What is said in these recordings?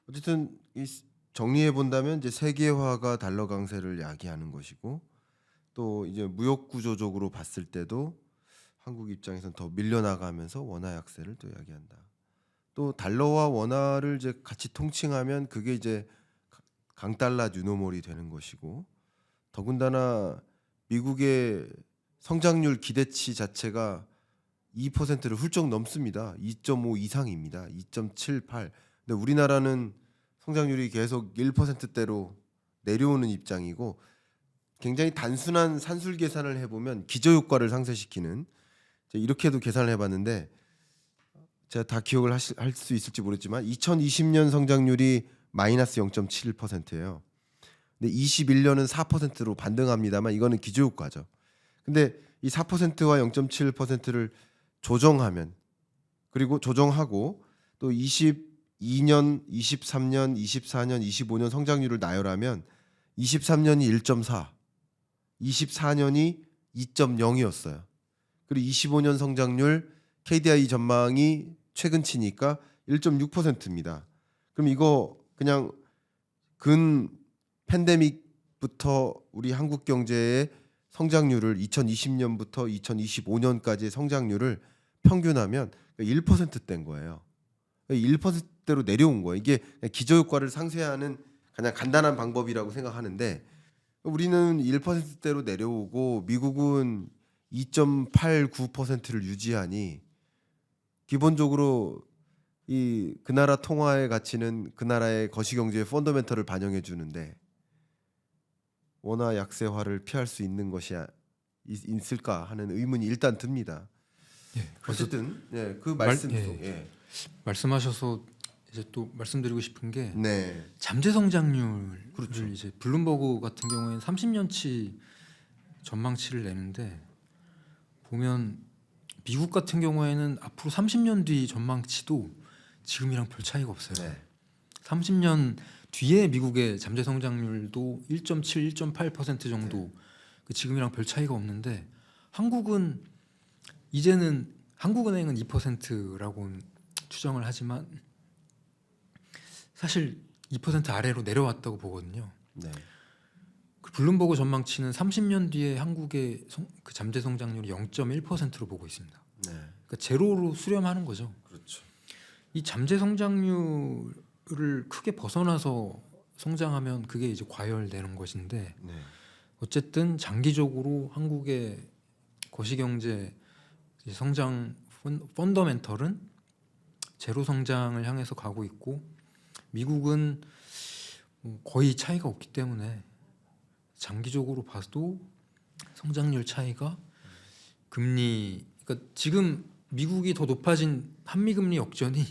어쨌든 정리해 본다면 이제 세계화가 달러 강세를 야기하는 것이고 또 이제 무역 구조적으로 봤을 때도 한국 입장에서는 더 밀려나가면서 원화 약세를 또 야기한다. 또 달러와 원화를 이제 같이 통칭하면 그게 이제 강달러 뉴노멀이 되는 것이고 더군다나 미국의 성장률 기대치 자체가 2%를 훌쩍 넘습니다. 2.5 이상입니다. 2.78. 근데 우리나라는 성장률이 계속 1%대로 내려오는 입장이고 굉장히 단순한 산술 계산을 해보면 기저효과를 상쇄시키는 이렇게도 계산을 해봤는데 제가 다 기억을 할 수 있을지 모르겠지만 2020년 성장률이 마이너스 0.71%예요. 근데 21년은 4%로 반등합니다만 이거는 기저효과죠. 근데 이 4%와 0.7%를 조정하면 그리고 조정하고 또 22년, 23년, 24년, 25년 성장률을 나열하면 23년이 1.4, 24년이 2.0이었어요. 그리고 25년 성장률 KDI 전망이 최근치니까 1.6%입니다. 그럼 이거 그냥 근 팬데믹부터 우리 한국 경제의 성장률을 2020년부터 2025년까지의 성장률을 평균하면 1%대인 거예요. 1%대로 내려온 거예요. 이게 기저효과를 상쇄하는 그냥 간단한 방법이라고 생각하는데 우리는 1%대로 내려오고 미국은 2.89%를 유지하니 기본적으로 그 나라 통화의 가치는 그 나라의 거시경제의 펀더멘털을 반영해 주는데 원화 약세화를 피할 수 있는 것이 있을까 하는 의문이 일단 듭니다. 예, 그래서 어쨌든 그 말씀 속에 말씀하셔서 이제 또 말씀드리고 싶은 게 네, 잠재 성장률을 그렇죠. 이제 블룸버그 같은 경우에는 30년치 전망치를 내는데 보면 미국 같은 경우에는 앞으로 30년 뒤 전망치도 지금이랑 별 차이가 없어요. 네, 30년 뒤에 미국의 잠재 성장률도 1.7, 1.8% 정도 그 지금이랑 별 차이가 없는데 한국은 이제는 한국은행은 2%라고 추정을 하지만 사실 2% 아래로 내려왔다고 보거든요. 네, 그 블룸버그 전망치는 30년 뒤에 한국의 그 잠재 성장률이 0.1%로 보고 있습니다. 네, 그러니까 제로로 수렴하는 거죠. 그렇죠. 이 잠재 성장률을 크게 벗어나서 성장하면 그게 이제 과열되는 것인데 네, 어쨌든 장기적으로 한국의 거시경제 성장 펀더멘털은 제로 성장을 향해서 가고 있고 미국은 거의 차이가 없기 때문에 장기적으로 봐도 성장률 차이가 금리 그러니까 지금 미국이 더 높아진 한미금리 역전이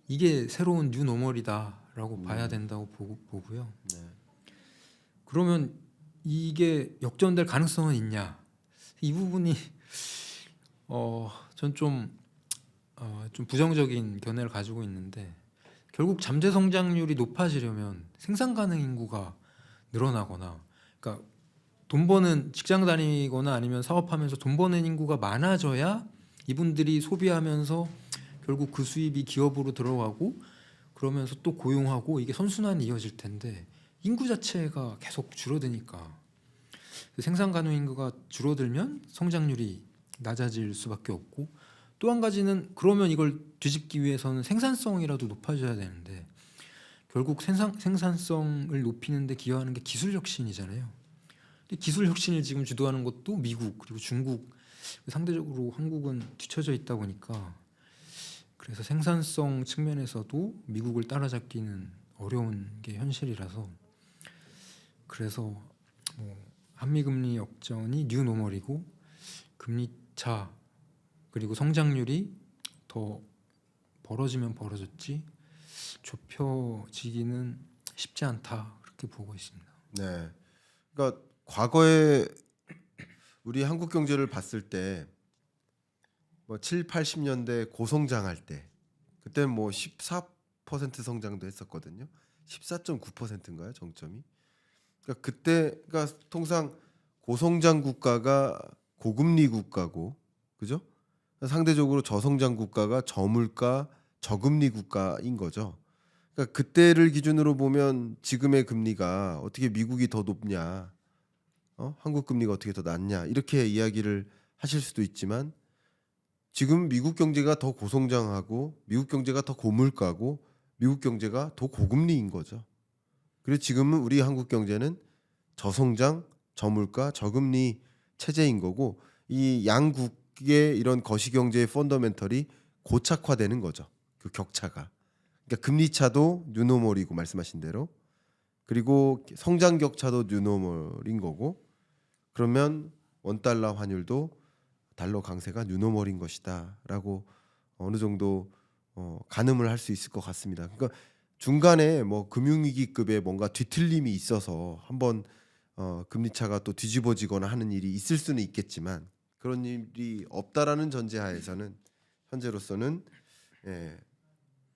이게 새로운 뉴노멀이다라고 봐야 된다고 보고요. 네. 그러면 이게 역전될 가능성은 있냐? 이 부분이 전 좀 부정적인 견해를 가지고 있는데 결국 잠재 성장률이 높아지려면 생산 가능 인구가 늘어나거나 그러니까 돈 버는 직장 다니거나 아니면 사업하면서 돈 버는 인구가 많아져야 이분들이 소비하면서 결국 그 수입이 기업으로 들어가고 그러면서 또 고용하고 이게 선순환이 이어질 텐데 인구 자체가 계속 줄어드니까 생산 가능 인구가 줄어들면 성장률이 낮아질 수밖에 없고 또 한 가지는 그러면 이걸 뒤집기 위해서는 생산성이라도 높아져야 되는데 결국 생산성을 높이는 데 기여하는 게 기술 혁신이잖아요. 근데 기술 혁신을 지금 주도하는 것도 미국 그리고 중국 상대적으로 한국은 뒤처져 있다 보니까 그래서 생산성 측면에서도 미국을 따라잡기는 어려운 게 현실이라서 그래서 한미금리 역전이 뉴노멀이고 금리차 그리고 성장률이 더 벌어지면 벌어졌지 좁혀지기는 쉽지 않다 그렇게 보고 있습니다. 네. 그러니까 과거에 우리 한국 경제를 봤을 때 뭐 7, 80년대 고성장할 때 그때 뭐 14% 성장도 했었거든요. 14.9%인가요, 정점이? 그러니까 그때 그러니까 통상 고성장 국가가 고금리 국가고 그죠? 상대적으로 저성장 국가가 저물가 저금리 국가인 거죠. 그러니까 그때를 기준으로 보면 지금의 금리가 어떻게 미국이 더 높냐, 한국 금리가 어떻게 더 낮냐 이렇게 이야기를 하실 수도 있지만 지금 미국 경제가 더 고성장하고 미국 경제가 더 고물가고 미국 경제가 더 고금리인 거죠. 그래서 지금은 우리 한국 경제는 저성장, 저물가, 저금리 체제인 거고 이 양국의 이런 거시경제의 펀더멘털이 고착화되는 거죠. 그 격차가. 그러니까 금리 차도 뉴노멀이고 말씀하신 대로 그리고 성장 격차도 뉴노멀인 거고 그러면 원달러 환율도 달러 강세가 뉴노멀인 것이다라고 어느 정도 가늠을 할 수 있을 것 같습니다. 그러니까 중간에 뭐 금융위기급의 뭔가 뒤틀림이 있어서 한번 금리 차가 또 뒤집어지거나 하는 일이 있을 수는 있겠지만 그런 일이 없다라는 전제하에서는 현재로서는 예,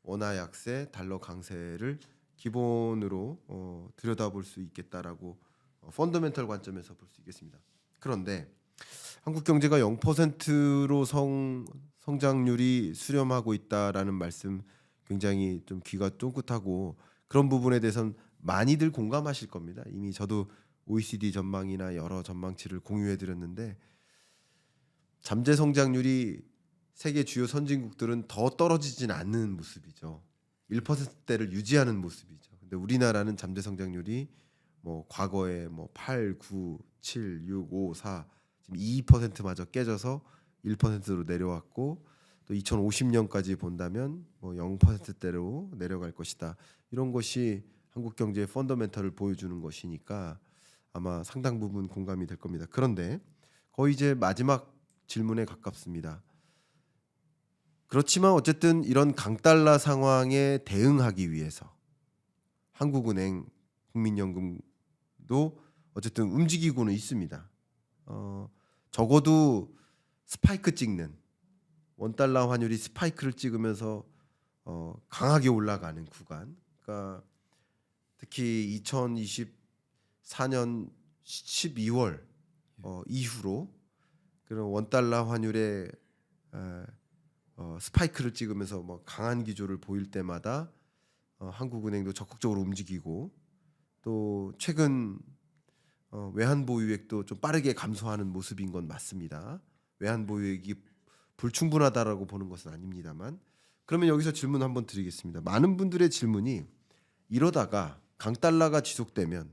원화 약세, 달러 강세를 기본으로 들여다볼 수 있겠다라고 펀더멘털 관점에서 볼 수 있겠습니다. 그런데 한국 경제가 0%로 성장률이 수렴하고 있다라는 말씀 굉장히 좀 귀가 쫑긋하고 그런 부분에 대해서는 많이들 공감하실 겁니다. 이미 저도 OECD 전망이나 여러 전망치를 공유해 드렸는데 잠재 성장률이 세계 주요 선진국들은 더 떨어지진 않는 모습이죠. 1%대를 유지하는 모습이죠. 근데 우리나라는 잠재 성장률이 뭐 과거에 뭐 8, 9, 7, 6, 5, 4 지금 2%마저 깨져서 1%로 내려왔고 또 2050년까지 본다면 뭐 0%대로 내려갈 것이다. 이런 것이 한국 경제의 펀더멘털을 보여주는 것이니까 아마 상당 부분 공감이 될 겁니다. 그런데 거의 이제 마지막 질문에 가깝습니다. 그렇지만 어쨌든 이런 강달러 상황에 대응하기 위해서 한국은행, 국민연금도 어쨌든 움직이고는 있습니다. 적어도 스파이크 찍는 원달러 환율이 스파이크를 찍으면서 강하게 올라가는 구간. 그러니까 특히 2024년 12월 이후로 그런 원달러 환율의 스파이크를 찍으면서 뭐 강한 기조를 보일 때마다 한국은행도 적극적으로 움직이고 또 최근 외환 보유액도 좀 빠르게 감소하는 모습인 건 맞습니다. 외환 보유액이 불충분하다라고 보는 것은 아닙니다만 그러면 여기서 질문 한번 드리겠습니다. 많은 분들의 질문이 이러다가 강달러가 지속되면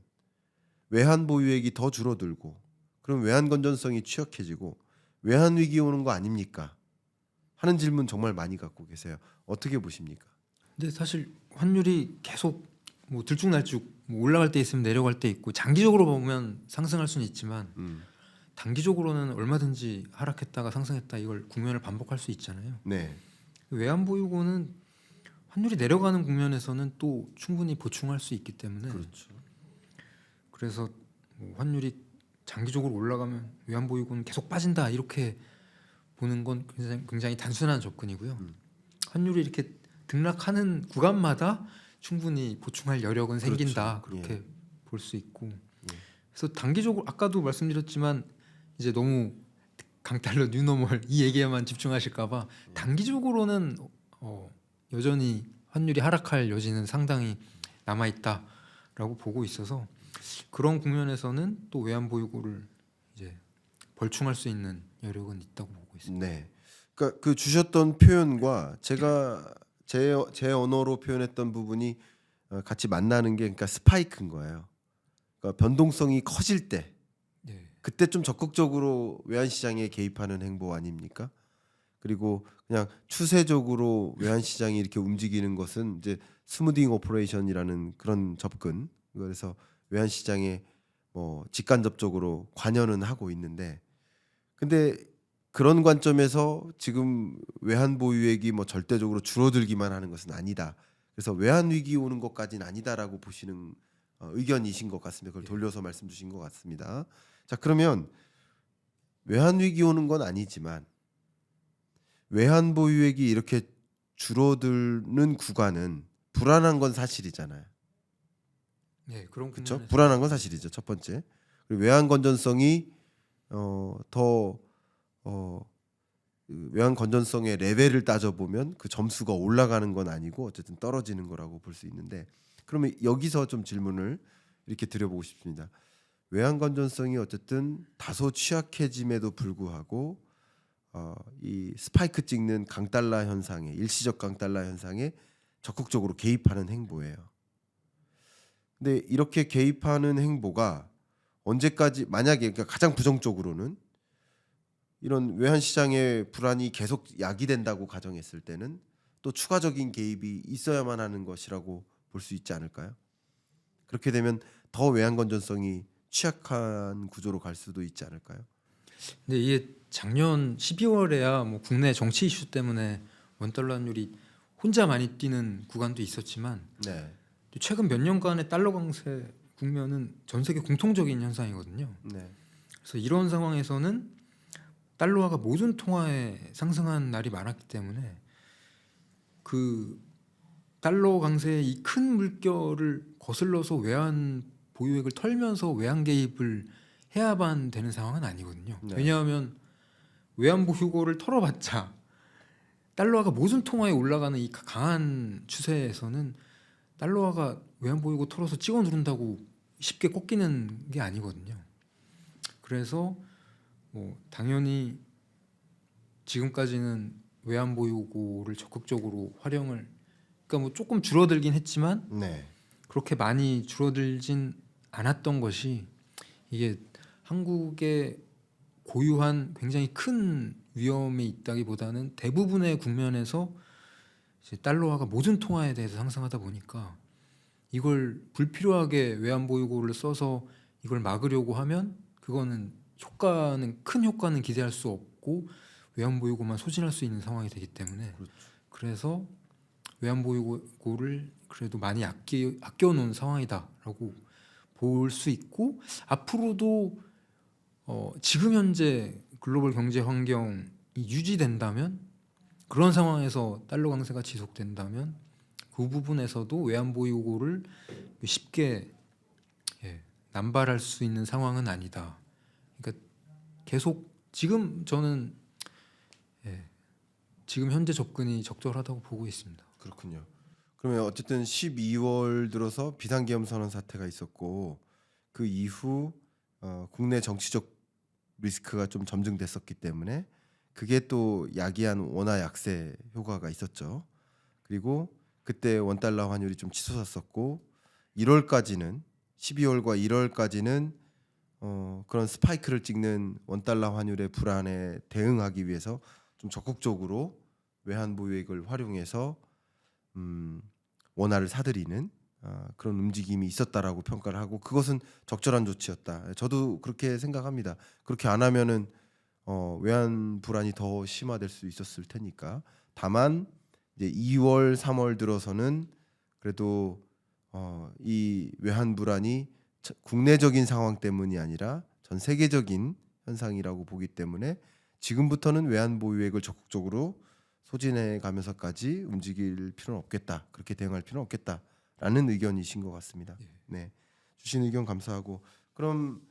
외환 보유액이 더 줄어들고 그럼 외환 건전성이 취약해지고 외환 위기 오는 거 아닙니까? 하는 질문 정말 많이 갖고 계세요. 어떻게 보십니까? 근데 사실 환율이 계속 뭐 들쭉날쭉 뭐 올라갈 때 있으면 내려갈 때 있고 장기적으로 보면 상승할 수는 있지만 단기적으로는 얼마든지 하락했다가 상승했다 이걸 국면을 반복할 수 있잖아요. 네, 외환 보유고는 환율이 내려가는 국면에서는 또 충분히 보충할 수 있기 때문에 그렇죠. 그래서 뭐 환율이 장기적으로 올라가면 외환 보유고는 계속 빠진다 이렇게 보는 건 굉장히 단순한 접근이고요. 환율이 이렇게 등락하는 구간마다 충분히 보충할 여력은 생긴다 그렇죠. 그렇게 볼 수 있고 그래서 단기적으로 아까도 말씀드렸지만 이제 너무 강달러 뉴노멀 이 얘기에만 집중하실까봐 단기적으로는 여전히 환율이 하락할 여지는 상당히 남아 있다라고 보고 있어서 그런 국면에서는 또 외환 보유고를 이제 벌충할 수 있는 여력은 있다고 보고 있습니다. 네. 그러니까 그 주셨던 표현과 제가 제 언어로 표현했던 부분이 같이 만나는 게 그러니까 스파이크인 거예요. 그러니까 변동성이 커질 때 네. 그때 좀 적극적으로 외환 시장에 개입하는 행보 아닙니까? 그리고 그냥 추세적으로 외환 시장이 이렇게 움직이는 것은 이제 스무딩 오퍼레이션이라는 그런 접근. 그래서 외환 시장에 뭐 직간접적으로 관여는 하고 있는데 근데 그런 관점에서 지금 외환 보유액이 뭐 절대적으로 줄어들기만 하는 것은 아니다. 그래서 외환 위기 오는 것까지는 아니다라고 보시는 의견이신 것 같습니다. 그걸 돌려서 말씀 주신 것 같습니다. 자, 그러면 외환 위기 오는 건 아니지만 외환 보유액이 이렇게 줄어드는 구간은 불안한 건 사실이잖아요. 네, 그런 그렇죠? 국면에서 불안한 건 사실이죠. 첫 번째. 그리고 외환 건전성이 더 외환 외환 건전성의 레벨을 따져보면 그 점수가 올라가는 건 아니고 어쨌든 떨어지는 거라고 볼 수 있는데, 그러면 여기서 좀 질문을 이렇게 드려보고 싶습니다. 외환 건전성이 어쨌든 다소 취약해짐에도 불구하고 이 스파이크 찍는 강달러 현상에, 일시적 강달러 현상에 적극적으로 개입하는 행보예요. 근데 이렇게 개입하는 행보가 언제까지, 만약에 그러니까 가장 부정적으로는 이런 외환 시장의 불안이 계속 야기된다고 가정했을 때는 또 추가적인 개입이 있어야만 하는 것이라고 볼 수 있지 않을까요? 그렇게 되면 더 외환 건전성이 취약한 구조로 갈 수도 있지 않을까요? 근데 이게 작년 12월에야 뭐 국내 정치 이슈 때문에 원달러 환율이 혼자 많이 뛰는 구간도 있었지만 네, 최근 몇 년간의 달러 강세 국면은 전 세계 공통적인 현상이거든요. 네, 그래서 이런 상황에서는 달러화가 모든 통화에 상승한 날이 많았기 때문에 그 달러 강세의 이 큰 물결을 거슬러서 외환 보유액을 털면서 외환 개입을 해야만 되는 상황은 아니거든요. 네. 왜냐하면 외환 보유고를 털어봤자 달러화가 모든 통화에 올라가는 이 강한 추세에서는 달러화가 외환 보유고 털어서 찍어 누른다고 쉽게 꺾이는 게 아니거든요. 그래서 뭐 당연히 지금까지는 외환 보유고를 적극적으로 활용을, 그러니까 뭐 조금 줄어들긴 했지만 네. 그렇게 많이 줄어들진 않았던 것이, 이게 한국의 고유한 굉장히 큰 위험이 있다기보다는 대부분의 국면에서 이제 달러화가 모든 통화에 대해서 상승하다 보니까 이걸 불필요하게 외환 보유고를 써서 이걸 막으려고 하면 그거는 큰 효과는 기대할 수 없고 외환 보유고만 소진할 수 있는 상황이 되기 때문에, 그렇죠. 그래서 외환 보유고를 그래도 많이 아껴 놓은 상황이다라고 볼 수 있고, 앞으로도 지금 현재 글로벌 경제 환경이 유지된다면, 그런 상황에서 달러 강세가 지속된다면 그 부분에서도 외환 보유고를 쉽게 남발할 수 있는 상황은 아니다. 그러니까 계속 지금 저는 지금 현재 접근이 적절하다고 보고 있습니다. 그렇군요. 그러면 어쨌든 12월 들어서 비상계엄 선언 사태가 있었고, 그 이후 국내 정치적 리스크가 좀 점증됐었기 때문에 그게 또 야기한 원화 약세 효과가 있었죠. 그리고 그때 원달러 환율이 좀 치솟았었고, 1월까지는 12월과 1월까지는 그런 스파이크를 찍는 원달러 환율의 불안에 대응하기 위해서 좀 적극적으로 외환 보유액을 활용해서 원화를 사들이는 그런 움직임이 있었다라고 평가를 하고, 그것은 적절한 조치였다. 저도 그렇게 생각합니다. 그렇게 안 하면은 외환 불안이 더 심화될 수 있었을 테니까. 다만 이제 2월, 3월 들어서는 그래도 이 외환 불안이 국내적인 상황 때문이 아니라 전 세계적인 현상이라고 보기 때문에 지금부터는 외환 보유액을 적극적으로 소진해 가면서까지 움직일 필요는 없겠다. 그렇게 대응할 필요는 없겠다라는 의견이신 것 같습니다. 네, 주신 의견 감사하고, 그럼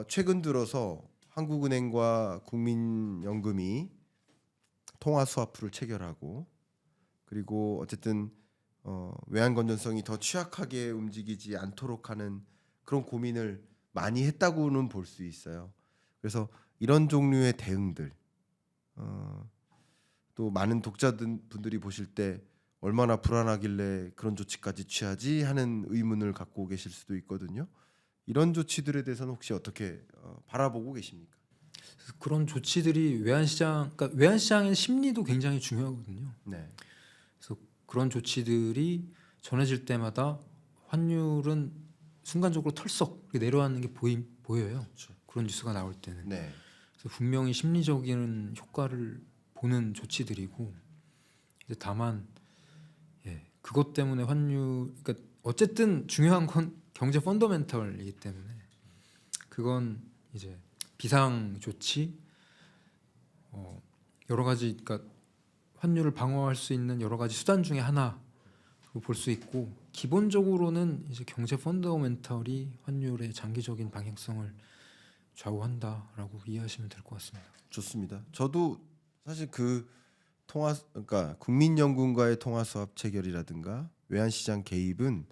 최근 들어서 한국은행과 국민연금이 통화 스와프를 체결하고, 그리고 어쨌든 외환 건전성이 더 취약하게 움직이지 않도록 하는 그런 고민을 많이 했다고는 볼 수 있어요. 그래서 이런 종류의 대응들, 또 많은 독자분들이 보실 때 얼마나 불안하길래 그런 조치까지 취하지 하는 의문을 갖고 계실 수도 있거든요. 이런 조치들에 대해서는 혹시 어떻게 바라보고 계십니까? 그런 조치들이 그러니까 외환 시장의 심리도 굉장히 중요하거든요. 네, 그래서 그런 조치들이 전해질 때마다 환율은 순간적으로 털썩 내려가는 게 보여요. 그렇죠. 그런 뉴스가 나올 때는. 네, 그래서 분명히 심리적인 효과를 보는 조치들이고, 이제 다만 그것 때문에 그러니까 어쨌든 중요한 건 경제 펀더멘털이기 때문에 그건 이제 비상 조치, 여러 가지, 그러니까 환율을 방어할 수 있는 여러 가지 수단 중에 하나로 볼 수 있고, 기본적으로는 이제 경제 펀더멘털이 환율의 장기적인 방향성을 좌우한다라고 이해하시면 될 것 같습니다. 좋습니다. 저도 사실 그 그러니까 국민연금과의 통화 수합 체결이라든가 외환시장 개입은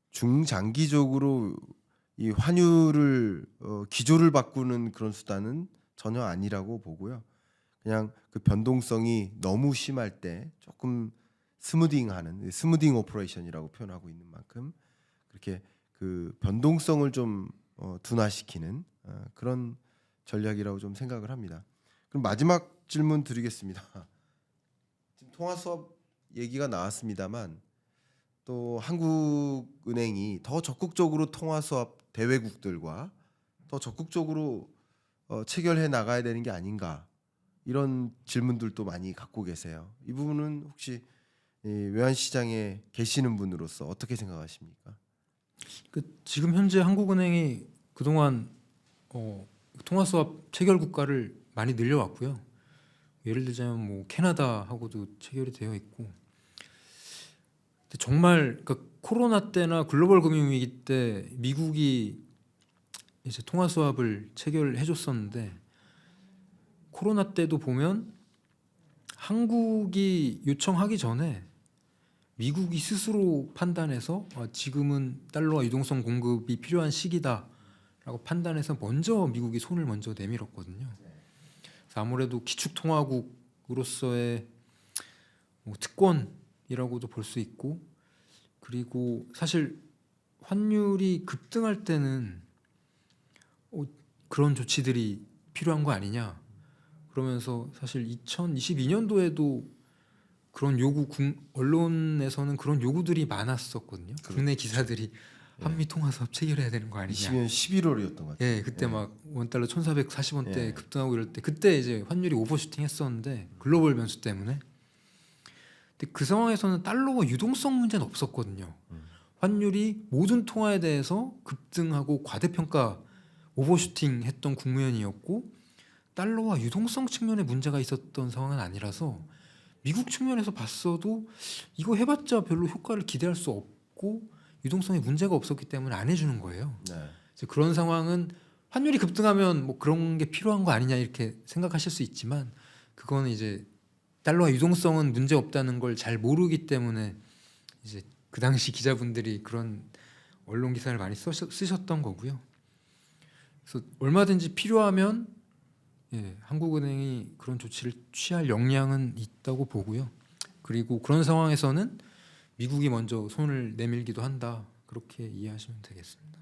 중장기적으로 이 환율을 기조를 바꾸는 그런 수단은 전혀 아니라고 보고요. 그냥 그 변동성이 너무 심할 때 조금 스무딩하는 스무딩 오퍼레이션이라고 표현하고 있는 만큼 그렇게 그 변동성을 좀 둔화시키는 그런 전략이라고 좀 생각을 합니다. 그럼 마지막 질문 드리겠습니다. 지금 통화 수업 얘기가 나왔습니다만 또 한국은행이 더 적극적으로 통화 수합 대외국들과 더 적극적으로 체결해 나가야 되는 게 아닌가 이런 질문들도 많이 갖고 계세요. 이 부분은 혹시 이 외환 시장에 계시는 분으로서 어떻게 생각하십니까? 지금 현재 한국은행이 그동안 통화 수합 체결 국가를 많이 늘려왔고요. 예를 들자면 뭐 캐나다하고도 체결이 되어 있고, 근데 정말 그러니까 코로나 때나 글로벌 금융 위기 때 미국이 이제 통화 수합을 체결해 줬었는데, 코로나 때도 보면 한국이 요청하기 전에 미국이 스스로 판단해서 지금은 달러와 유동성 공급이 필요한 시기다라고 판단해서 먼저 미국이 손을 먼저 내밀었거든요. 그래서 아무래도 기축통화국으로서의 뭐 특권이라고도 볼 수 있고, 그리고 사실 환율이 급등할 때는 그런 조치들이 필요한 거 아니냐, 그러면서 사실 2022년도에도 그런 언론에서는 그런 요구들이 많았었거든요. 국내 기사들이 한미 통화 수합 체결해야 되는 거 아니냐. 20년 11월이었던 것 같아요. 예, 그때 막 원달러 1,440원대 예. 급등하고 이럴 때, 그때 이제 환율이 오버슈팅 했었는데 글로벌 변수 때문에. 근데 그 상황에서는 달러가 유동성 문제는 없었거든요. 환율이 모든 통화에 대해서 급등하고 과대평가 오버슈팅 했던 국면이었고, 달러와 유동성 측면에 문제가 있었던 상황은 아니라서 미국 측면에서 봤어도 이거 해봤자 별로 효과를 기대할 수 없고 유동성에 문제가 없었기 때문에 안 해주는 거예요. 네. 그래서 그런 상황은 환율이 급등하면 뭐 그런 게 필요한 거 아니냐 이렇게 생각하실 수 있지만, 그거는 이제 달러와 유동성은 문제 없다는 걸 잘 모르기 때문에 이제 그 당시 기자분들이 그런 언론 기사를 많이 쓰셨던 거고요. 그래서 얼마든지 필요하면 한국은행이 그런 조치를 취할 역량은 있다고 보고요. 그리고 그런 상황에서는 미국이 먼저 손을 내밀기도 한다, 그렇게 이해하시면 되겠습니다.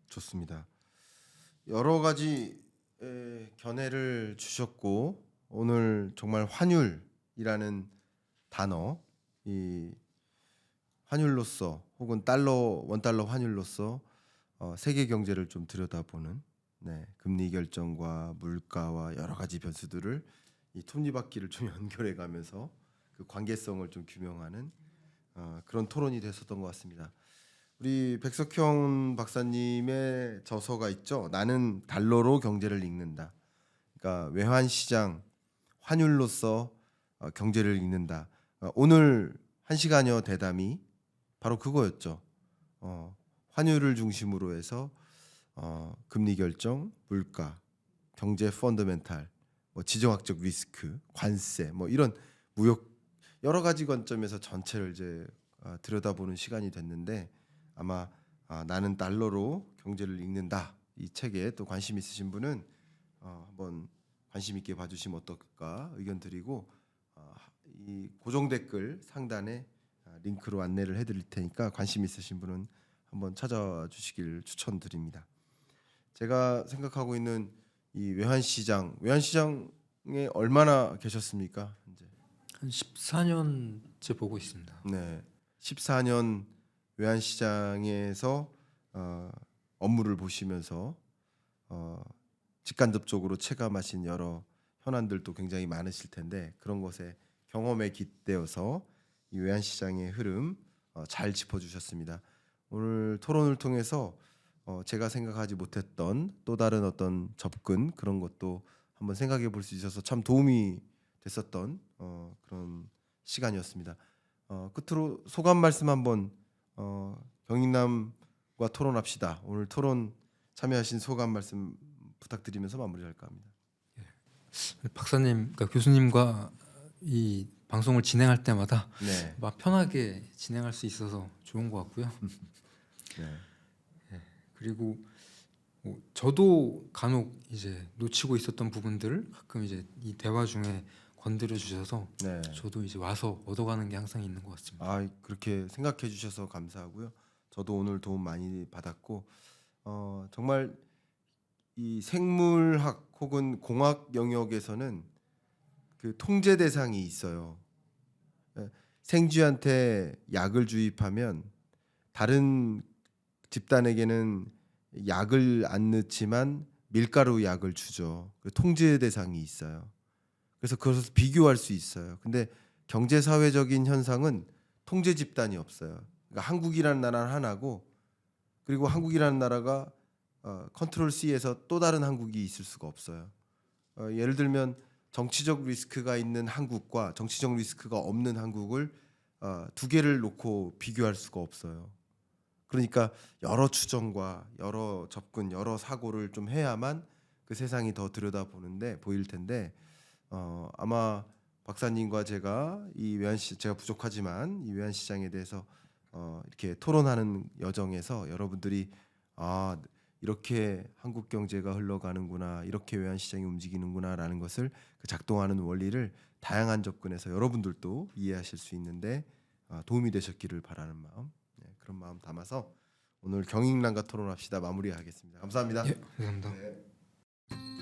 좋습니다. 여러 가지 견해를 주셨고 오늘 정말 환율이라는 단어, 이 환율로서 혹은 원달러 환율로서 세계 경제를 좀 들여다보는 금리 결정과 물가와 여러 가지 변수들을 이 톱니바퀴를 좀 연결해 가면서 그 관계성을 좀 규명하는 그런 토론이 됐었던 것 같습니다. 우리 백석형 박사님의 저서가 있죠. 나는 달러로 경제를 읽는다. 그러니까 외환 시장 환율로서 경제를 읽는다. 오늘 1시간여 대담이 바로 그거였죠. 환율을 중심으로 해서 금리 결정, 물가, 경제 펀더멘탈, 뭐 지정학적 리스크, 관세, 뭐 이런 무역 여러 가지 관점에서 전체를 이제 들여다보는 시간이 됐는데, 아마 나는 달러로 경제를 읽는다 이 책에 또 관심 있으신 분은 한번 관심 있게 봐주시면 어떨까 의견 드리고, 이 고정 댓글 상단에 링크로 안내를 해드릴 테니까 관심 있으신 분은 한번 찾아와 주시길 추천드립니다. 제가 생각하고 있는 이 외환시장에 얼마나 계셨습니까? 이제 한 14년째 보고 있습니다. 네, 14년 외환시장에서 업무를 보시면서 직간접적으로 체감하신 여러 현안들도 굉장히 많으실 텐데, 그런 것에 경험에 깃대어서 이 외환시장의 흐름 잘 짚어주셨습니다. 오늘 토론을 통해서 제가 생각하지 못했던 또 다른 어떤 접근, 그런 것도 한번 생각해 볼 수 있어서 참 도움이 됐었던 그런 시간이었습니다. 끝으로 소감 말씀 한번 경인남과 토론합시다. 오늘 토론 참여하신 소감 말씀 부탁드리면서 마무리할까 합니다. 박사님, 그러니까 교수님과 이 방송을 진행할 때마다 네. 막 편하게 진행할 수 있어서 좋은 것 같고요. 네. 그리고 뭐 저도 간혹 이제 놓치고 있었던 부분들을 가끔 이제 이 대화 중에 건드려 주셔서 네. 저도 이제 와서 얻어가는 게 항상 있는 것 같습니다. 아, 그렇게 생각해 주셔서 감사하고요. 저도 오늘 도움 많이 받았고 정말 이 생물학 혹은 공학 영역에서는 그 통제 대상이 있어요. 예, 생쥐한테 약을 주입하면 다른 집단에게는 약을 안 넣지만 밀가루 약을 주죠. 그 통제 대상이 있어요. 그래서 그것을 비교할 수 있어요. 근데 경제 사회적인 현상은 통제 집단이 없어요. 그러니까 한국이라는 나라는 하나고 그리고 한국이라는 나라가 컨트롤 C에서 또 다른 한국이 있을 수가 없어요. 예를 들면 정치적 리스크가 있는 한국과 정치적 리스크가 없는 한국을 두 개를 놓고 비교할 수가 없어요. 그러니까 여러 추정과 여러 접근, 여러 사고를 좀 해야만 그 세상이 더 들여다보는데 보일 텐데 아마 박사님과 제가 이 외환시 제가 부족하지만 이 외환시장에 대해서 이렇게 토론하는 여정에서 여러분들이 아 이렇게 한국 경제가 흘러가는구나 이렇게 외환시장이 움직이는구나라는 것을 그 작동하는 원리를 다양한 접근에서 여러분들도 이해하실 수 있는데 도움이 되셨기를 바라는 마음 그런 마음 담아서 오늘 경인란과 토론합시다 마무리하겠습니다. 감사합니다. 예, 감사합니다. 네.